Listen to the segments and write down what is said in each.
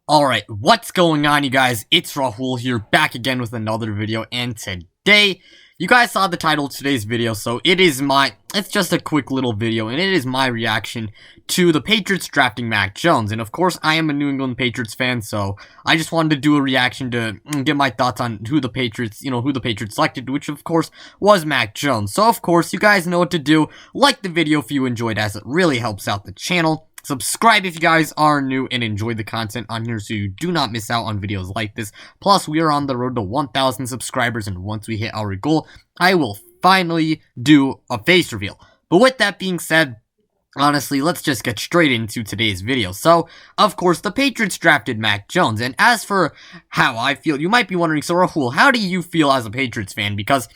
Alright, what's going on, you guys? It's Rahul here, back again with another video, and today, you guys saw the title of today's video, so it's just a quick little video, and it is my reaction to the Patriots drafting Mac Jones. And of course, I am a New England Patriots fan, so I just wanted to do a reaction to get my thoughts on who the Patriots selected, which of course was Mac Jones. So of course, you guys know what to do. Like the video if you enjoyed, as it really helps out the channel. Subscribe if you guys are new and enjoy the content on here so you do not miss out on videos like this. Plus, we are on the road to 1,000 subscribers, and once we hit our goal, I will finally do a face reveal. But with that being said, honestly, let's just get straight into today's video. So, of course, the Patriots drafted Mac Jones, and as for how I feel, you might be wondering, so Rahul, how do you feel as a Patriots fan? Because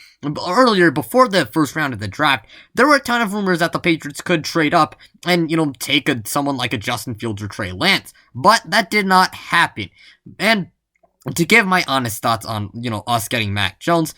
earlier, before the first round of the draft, there were a ton of rumors that the Patriots could trade up and, take someone like a Justin Fields or Trey Lance, but that did not happen. And to give my honest thoughts on, us getting Mac Jones,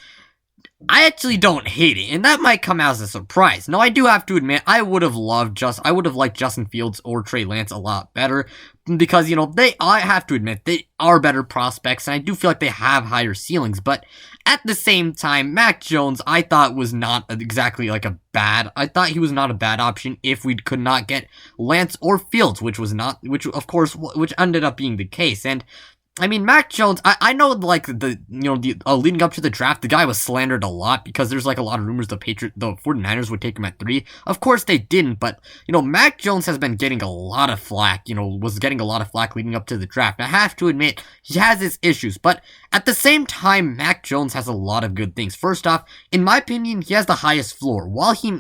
I actually don't hate it, and that might come as a surprise. Now, I do have to admit, I would have liked Justin Fields or Trey Lance a lot better, because, I have to admit, they are better prospects, and I do feel like they have higher ceilings, but at the same time, Mac Jones, I thought was not exactly I thought he was not a bad option if we could not get Lance or Fields, which ended up being the case. And I mean, Mac Jones, I know, leading up to the draft, the guy was slandered a lot because there's, a lot of rumors the 49ers would take him at 3. Of course, they didn't, but, Mac Jones has been getting a lot of flack, was getting a lot of flack leading up to the draft. I have to admit, he has his issues, but at the same time, Mac Jones has a lot of good things. First off, in my opinion, he has the highest floor.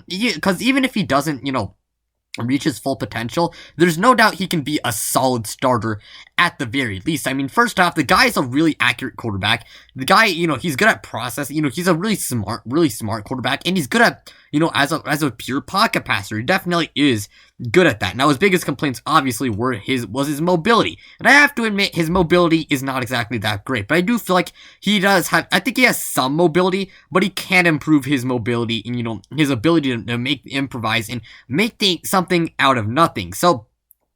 Because even if he doesn't, reach his full potential, there's no doubt he can be a solid starter at the very least. I mean, first off, the guy is a really accurate quarterback. The guy, he's good at processing. He's a really smart quarterback, and he's good at, as a pure pocket passer. He definitely is good at that. Now, his biggest complaints obviously was his mobility, and I have to admit his mobility is not exactly that great. But I do feel like I think he has some mobility, but he can improve his mobility and his ability to improvise and make something out of nothing. So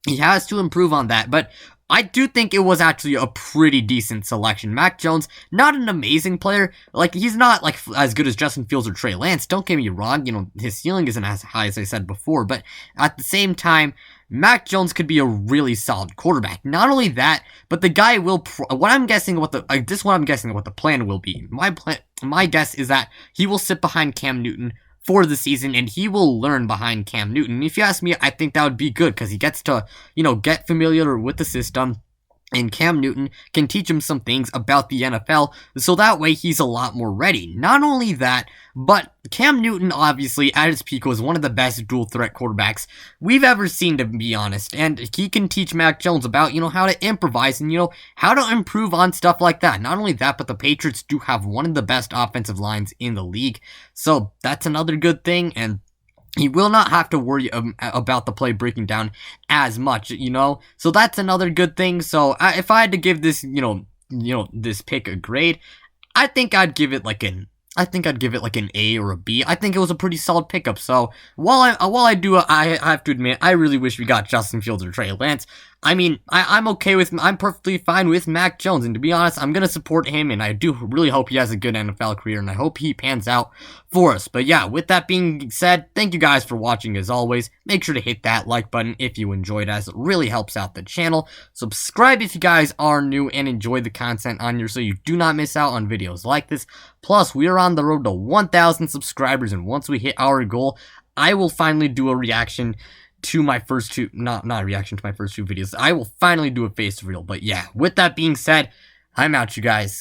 he has to improve on that, but I do think it was actually a pretty decent selection. Mac Jones, not an amazing player. He's not, as good as Justin Fields or Trey Lance. Don't get me wrong. His ceiling isn't as high as I said before. But at the same time, Mac Jones could be a really solid quarterback. Not only that, but the guy will, what I'm guessing what the plan will be. My guess is that he will sit behind Cam Newton for the season, and he will learn behind Cam Newton. If you ask me, I think that would be good, because he gets to, get familiar with the system, and Cam Newton can teach him some things about the NFL, so that way he's a lot more ready. Not only that, but Cam Newton, obviously, at his peak, was one of the best dual-threat quarterbacks we've ever seen, to be honest, and he can teach Mac Jones about, how to improvise and, how to improve on stuff like that. Not only that, but the Patriots do have one of the best offensive lines in the league, so that's another good thing, and he will not have to worry about the play breaking down as much, So that's another good thing. So if I had to give this, this pick a grade, I think I'd give it like an A or a B. I think it was a pretty solid pickup. So while I have to admit, I really wish we got Justin Fields or Trey Lance. I mean, I'm perfectly fine with Mac Jones, and to be honest, I'm gonna support him, and I do really hope he has a good NFL career, and I hope he pans out for us. But yeah, with that being said, thank you guys for watching as always. Make sure to hit that like button if you enjoyed, as it really helps out the channel. Subscribe if you guys are new and enjoy the content on here so you do not miss out on videos like this. Plus, we are on the road to 1,000 subscribers, and once we hit our goal, I will finally do a reaction to my first two, not a reaction to my first two videos. I will finally do a face reveal. But yeah, with that being said, I'm out, you guys.